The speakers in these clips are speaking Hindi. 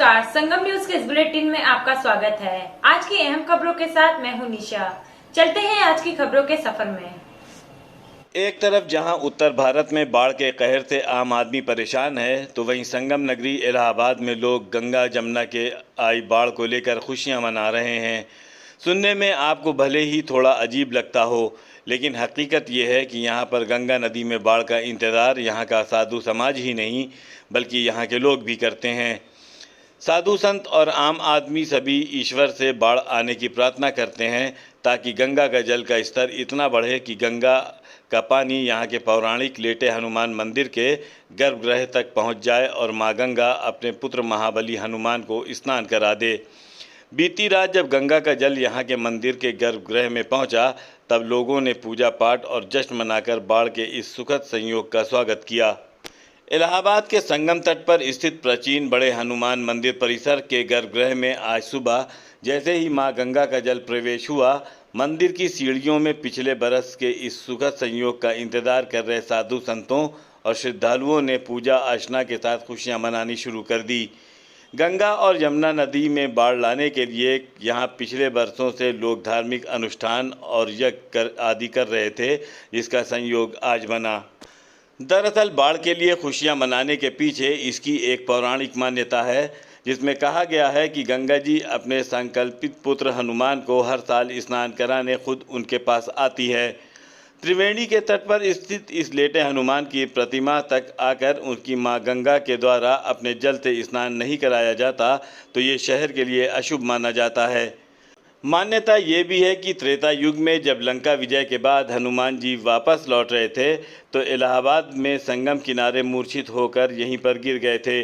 नमस्कार, संगम न्यूज के इस बुलेटिन में आपका स्वागत है। आज की अहम खबरों के साथ मैं हूं निशा। चलते हैं आज की खबरों के सफर में। एक तरफ जहां उत्तर भारत में बाढ़ के कहर से आम आदमी परेशान है, तो वहीं संगम नगरी इलाहाबाद में लोग गंगा जमुना के आई बाढ़ को लेकर खुशियां मना रहे हैं। सुनने में आपको भले ही थोड़ा अजीब लगता हो, लेकिन हकीकत यह है कि यहाँ पर गंगा नदी में बाढ़ का इंतज़ार यहाँ का साधु समाज ही नहीं बल्कि यहाँ के लोग भी करते हैं। साधु संत और आम आदमी सभी ईश्वर से बाढ़ आने की प्रार्थना करते हैं ताकि गंगा का जल का स्तर इतना बढ़े कि गंगा का पानी यहाँ के पौराणिक लेटे हनुमान मंदिर के गर्भगृह तक पहुँच जाए और माँ गंगा अपने पुत्र महाबली हनुमान को स्नान करा दे। बीती रात जब गंगा का जल यहाँ के मंदिर के गर्भगृह में पहुँचा, तब लोगों ने पूजा पाठ और जश्न मनाकर बाढ़ के इस सुखद संयोग का स्वागत किया। इलाहाबाद के संगम तट पर स्थित प्राचीन बड़े हनुमान मंदिर परिसर के गर्भगृह में आज सुबह जैसे ही मां गंगा का जल प्रवेश हुआ, मंदिर की सीढ़ियों में पिछले बरस के इस सुखद संयोग का इंतजार कर रहे साधु संतों और श्रद्धालुओं ने पूजा अर्चना के साथ खुशियां मनानी शुरू कर दी। गंगा और यमुना नदी में बाढ़ लाने के लिए यहाँ पिछले वर्षों से लोग धार्मिक अनुष्ठान और यज्ञ आदि कर रहे थे, जिसका संयोग आज बना। दरअसल बाढ़ के लिए खुशियां मनाने के पीछे इसकी एक पौराणिक मान्यता है, जिसमें कहा गया है कि गंगा जी अपने संकल्पित पुत्र हनुमान को हर साल स्नान कराने खुद उनके पास आती है। त्रिवेणी के तट पर स्थित इस लेटे हनुमान की प्रतिमा तक आकर उनकी मां गंगा के द्वारा अपने जल से स्नान नहीं कराया जाता तो ये शहर के लिए अशुभ माना जाता है। मान्यता ये भी है कि त्रेता युग में जब लंका विजय के बाद हनुमान जी वापस लौट रहे थे, तो इलाहाबाद में संगम किनारे मूर्छित होकर यहीं पर गिर गए थे।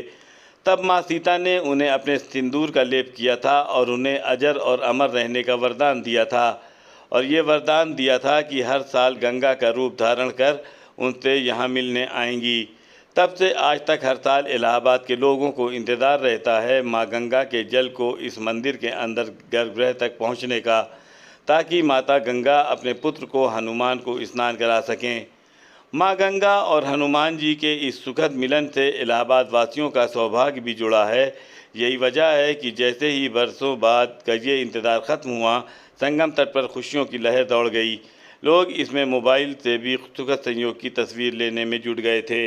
तब माँ सीता ने उन्हें अपने सिंदूर का लेप किया था और उन्हें अजर और अमर रहने का वरदान दिया था, और ये वरदान दिया था कि हर साल गंगा का रूप धारण कर उनसे यहाँ मिलने आएंगी। तब से आज तक हर साल इलाहाबाद के लोगों को इंतज़ार रहता है माँ गंगा के जल को इस मंदिर के अंदर गर्भगृह तक पहुँचने का, ताकि माता गंगा अपने पुत्र को हनुमान को स्नान करा सकें। माँ गंगा और हनुमान जी के इस सुखद मिलन से इलाहाबाद वासियों का सौभाग्य भी जुड़ा है। यही वजह है कि जैसे ही वर्षों बाद का ये इंतज़ार ख़त्म हुआ, संगम तट पर खुशियों की लहर दौड़ गई। लोग इसमें मोबाइल से भी सुखद संयोग की तस्वीर लेने में जुट गए थे।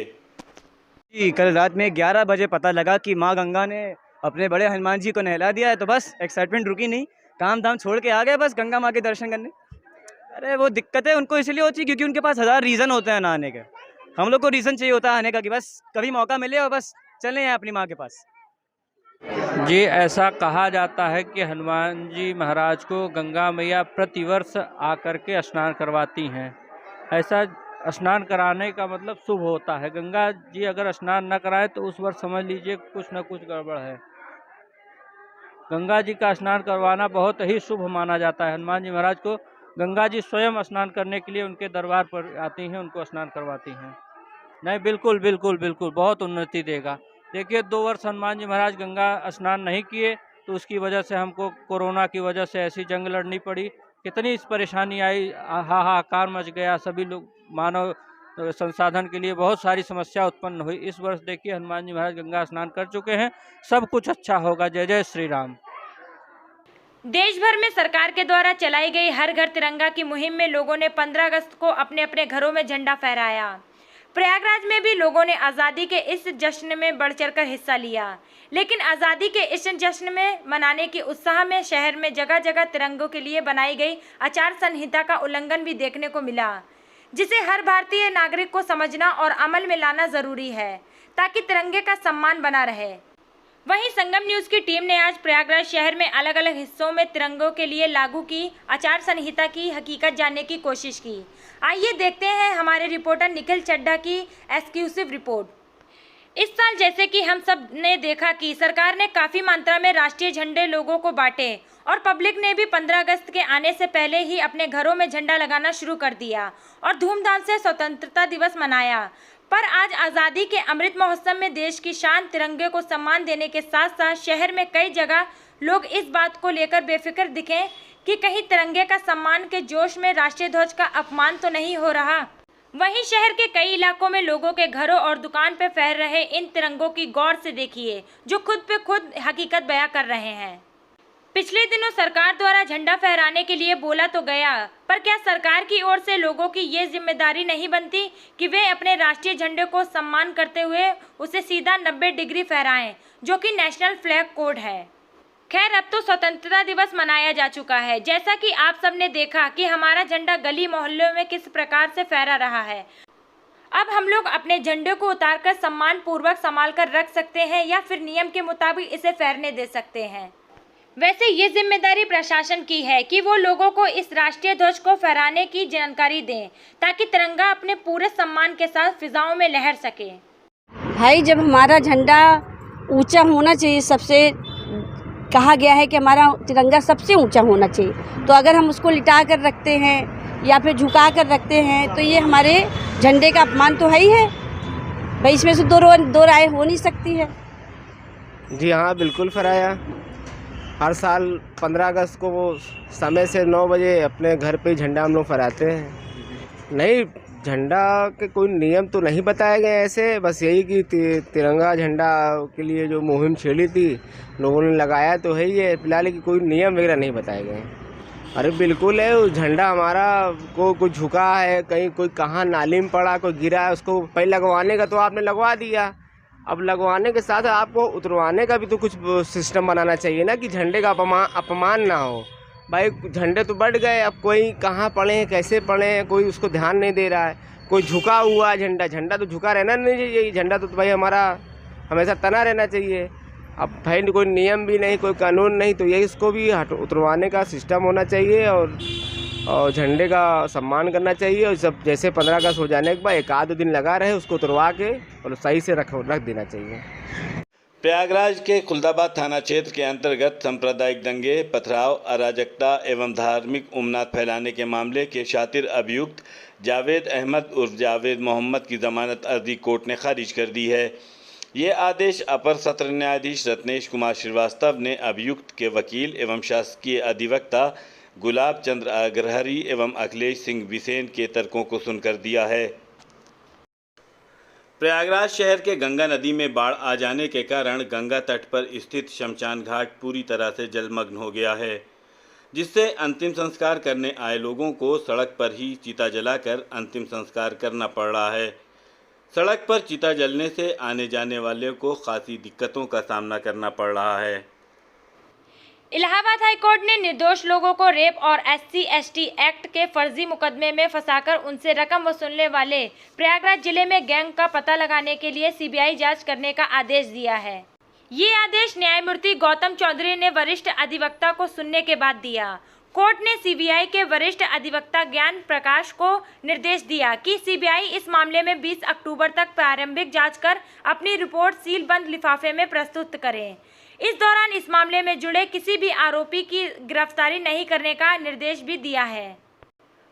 कल रात में 11 बजे पता लगा कि माँ गंगा ने अपने बड़े हनुमान जी को नहला दिया है, तो बस एक्साइटमेंट रुकी नहीं, काम धाम छोड़ के आ गए बस गंगा माँ के दर्शन करने। अरे वो दिक्कतें उनको इसलिए होती है क्योंकि उनके पास 1000 रीज़न होते हैं ना आने के। हम लोग को रीज़न चाहिए होता है आने का कि बस कभी मौका मिले और बस चले हैं अपनी माँ के पास। जी, ऐसा कहा जाता है कि हनुमान जी महाराज को गंगा मैया प्रतिवर्ष आकर के स्नान करवाती हैं। ऐसा स्नान कराने का मतलब शुभ होता है। गंगा जी अगर स्नान न कराए तो उस वर्ष समझ लीजिए कुछ न कुछ गड़बड़ है। गंगा जी का स्नान करवाना बहुत ही शुभ माना जाता है। हनुमान जी महाराज को गंगा जी स्वयं स्नान करने के लिए उनके दरबार पर आती हैं, उनको स्नान करवाती हैं। नहीं, बिल्कुल बिल्कुल बिल्कुल बहुत उन्नति देगा। देखिए 2 वर्ष हनुमान जी महाराज गंगा स्नान नहीं किए तो उसकी वजह से हमको कोरोना की वजह से ऐसी जंग लड़नी पड़ी, कितनी इस परेशानी आई, हाहाकार मच गया, सभी लोग मानव संसाधन के लिए बहुत सारी समस्या उत्पन्न हुई। इस वर्ष देखिए हनुमान जी महाराज गंगा स्नान कर चुके हैं, सब कुछ अच्छा होगा। जय जय श्री राम। देश भर में सरकार के द्वारा चलाई गई हर घर तिरंगा की मुहिम में लोगों ने 15 अगस्त को अपने अपने घरों में झंडा फहराया। प्रयागराज में भी लोगों ने आज़ादी के इस जश्न में बढ़ चढ़कर हिस्सा लिया, लेकिन आज़ादी के इस जश्न में मनाने के उत्साह में शहर में जगह जगह तिरंगों के लिए बनाई गई आचार संहिता का उल्लंघन भी देखने को मिला, जिसे हर भारतीय नागरिक को समझना और अमल में लाना जरूरी है ताकि तिरंगे का सम्मान बना रहे। वहीं संगम न्यूज की टीम ने आज प्रयागराज शहर में अलग अलग हिस्सों में तिरंगों के लिए लागू की आचार संहिता की हकीकत जानने की कोशिश की। आइए देखते हैं हमारे रिपोर्टर निखिल चड्ढा की एक्सक्लूसिव रिपोर्ट। इस साल जैसे कि हम सब ने देखा कि सरकार ने काफ़ी मात्रा में राष्ट्रीय झंडे लोगों को बांटे और पब्लिक ने भी 15 अगस्त के आने से पहले ही अपने घरों में झंडा लगाना शुरू कर दिया और धूमधाम से स्वतंत्रता दिवस मनाया। पर आज आज़ादी के अमृत महोत्सव में देश की शान तिरंगे को सम्मान देने के साथ साथ शहर में कई जगह लोग इस बात को लेकर बेफिक्र दिखे कि कहीं तिरंगे का सम्मान के जोश में राष्ट्रीय ध्वज का अपमान तो नहीं हो रहा। वहीं शहर के कई इलाकों में लोगों के घरों और दुकान पर फहर रहे इन तिरंगों की गौर से देखिए, जो खुद पे खुद हकीकत बयां कर रहे हैं। पिछले दिनों सरकार द्वारा झंडा फहराने के लिए बोला तो गया, पर क्या सरकार की ओर से लोगों की ये जिम्मेदारी नहीं बनती कि वे अपने राष्ट्रीय झंडे को सम्मान करते हुए उसे सीधा 90 डिग्री फहराएं, जो कि नेशनल फ्लैग कोड है। खैर, अब तो स्वतंत्रता दिवस मनाया जा चुका है। जैसा कि आप सबने देखा कि हमारा झंडा गली मोहल्लों में किस प्रकार से फहरा रहा है। अब हम लोग अपने झंडे को उतारकर सम्मान पूर्वक संभाल कर रख सकते हैं या फिर नियम के मुताबिक इसे फहरने दे सकते हैं। वैसे ये जिम्मेदारी प्रशासन की है कि वो लोगों को इस राष्ट्रीय ध्वज को फहराने की जानकारी दें, ताकि तिरंगा अपने पूरे सम्मान के साथ फिजाओं में लहर सके। भाई, जब हमारा झंडा ऊंचा होना चाहिए, सबसे कहा गया है कि हमारा तिरंगा सबसे ऊंचा होना चाहिए, तो अगर हम उसको लिटा कर रखते हैं या फिर झुका कर रखते हैं तो ये हमारे झंडे का अपमान तो है ही है भाई। इसमें से दो राय हो नहीं सकती है। जी हाँ, बिल्कुल फहराया। हर साल 15 अगस्त को वो समय से 9 बजे अपने घर पे झंडा हम लोग फहराते हैं। नहीं, झंडा के कोई नियम तो नहीं बताए गए ऐसे, बस यही कि तिरंगा झंडा के लिए जो मुहिम छेड़ी थी लोगों ने लगाया तो है ही है, फिलहाल कि कोई नियम वगैरह नहीं बताए गए। अरे बिल्कुल है, झंडा हमारा कोई झुका है, कहीं कोई कहाँ नाली में पड़ा, कोई गिरा है, उसको पहले लगवाने का तो आपने लगवा दिया, अब लगवाने के साथ आपको उतरवाने का भी तो कुछ सिस्टम बनाना चाहिए ना, कि झंडे का अपमान ना हो। भाई झंडे तो बढ़ गए, अब कोई कहाँ पड़े, कैसे पड़े, कोई उसको ध्यान नहीं दे रहा है। कोई झुका हुआ झंडा तो झुका रहना नहीं चाहिए, झंडा तो भाई हमारा हमेशा तना रहना चाहिए। अब भाई कोई नियम भी नहीं, कोई कानून नहीं, तो ये इसको भी उतरवाने का सिस्टम होना चाहिए और झंडे का सम्मान करना चाहिए। और सब जैसे 15 अगस्त हो जाने के बाद 1 दिन लगा रहे, उसको उतरवा के और सही से रख देना चाहिए। प्रयागराज के खुलदाबाद थाना क्षेत्र के अंतर्गत सांप्रदायिक दंगे, पथराव, अराजकता एवं धार्मिक उन्माद फैलाने के मामले के शातिर अभियुक्त जावेद अहमद उर्फ जावेद मोहम्मद की जमानत अर्जी कोर्ट ने खारिज कर दी है। ये आदेश अपर सत्र न्यायाधीश रत्नेश कुमार श्रीवास्तव ने अभियुक्त के वकील एवं शासकीय अधिवक्ता गुलाब चंद्र अग्रहरी एवं अखिलेश सिंह बिसेन के तर्कों को सुनकर दिया है। प्रयागराज शहर के गंगा नदी में बाढ़ आ जाने के कारण गंगा तट पर स्थित शमशान घाट पूरी तरह से जलमग्न हो गया है, जिससे अंतिम संस्कार करने आए लोगों को सड़क पर ही चिता जलाकर अंतिम संस्कार करना पड़ रहा है। सड़क पर चिता जलने से आने जाने वाले को खासी दिक्कतों का सामना करना पड़ रहा है। इलाहाबाद हाई कोर्ट ने निर्दोष लोगों को रेप और SC/ST एक्ट के फर्जी मुकदमे में फंसाकर उनसे रकम वसूलने वाले प्रयागराज जिले में गैंग का पता लगाने के लिए CBI जांच करने का आदेश दिया है। ये आदेश न्यायमूर्ति गौतम चौधरी ने वरिष्ठ अधिवक्ता को सुनने के बाद दिया। कोर्ट ने CBI के वरिष्ठ अधिवक्ता ज्ञान प्रकाश को निर्देश दिया कि CBI इस मामले में 20 अक्टूबर तक प्रारंभिक जांच कर अपनी रिपोर्ट सीलबंद लिफाफे में प्रस्तुत करें। इस दौरान इस मामले में जुड़े किसी भी आरोपी की गिरफ्तारी नहीं करने का निर्देश भी दिया है।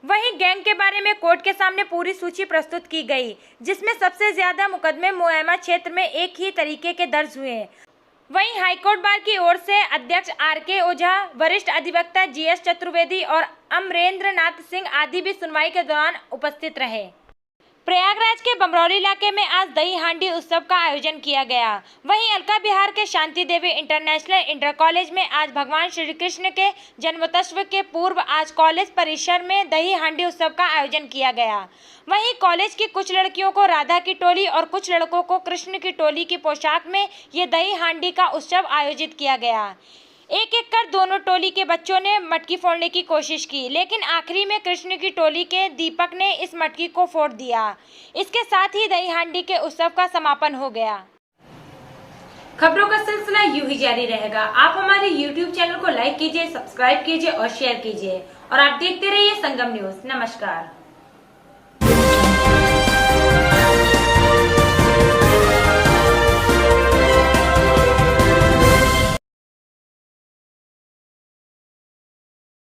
वहीं गैंग के बारे में कोर्ट के सामने पूरी सूची प्रस्तुत की गई, जिसमें सबसे ज्यादा मुकदमे मुआयना क्षेत्र में एक ही तरीके के दर्ज हुए। वहीं हाईकोर्ट बार की ओर से अध्यक्ष RK ओझा, वरिष्ठ अधिवक्ता GS चतुर्वेदी और अमरेंद्र नाथ सिंह आदि भी सुनवाई के दौरान उपस्थित रहे। प्रयागराज के बमरौली इलाके में आज दही हांडी उत्सव का आयोजन किया गया। वहीं अलका बिहार के Shanti Devi international inter college में आज भगवान श्री कृष्ण के जन्मोत्सव के पूर्व आज कॉलेज परिसर में दही हांडी उत्सव का आयोजन किया गया। वहीं कॉलेज की कुछ लड़कियों को राधा की टोली और कुछ लड़कों को कृष्ण की टोली की पोशाक में ये दही हांडी का उत्सव आयोजित किया गया। एक एक कर दोनों टोली के बच्चों ने मटकी फोड़ने की कोशिश की, लेकिन आखिरी में कृष्ण की टोली के दीपक ने इस मटकी को फोड़ दिया। इसके साथ ही दही हांडी के उत्सव का समापन हो गया। खबरों का सिलसिला यूं ही जारी रहेगा। आप हमारे YouTube चैनल को लाइक कीजिए, सब्सक्राइब कीजिए और शेयर कीजिए और आप देखते रहिए संगम न्यूज। नमस्कार।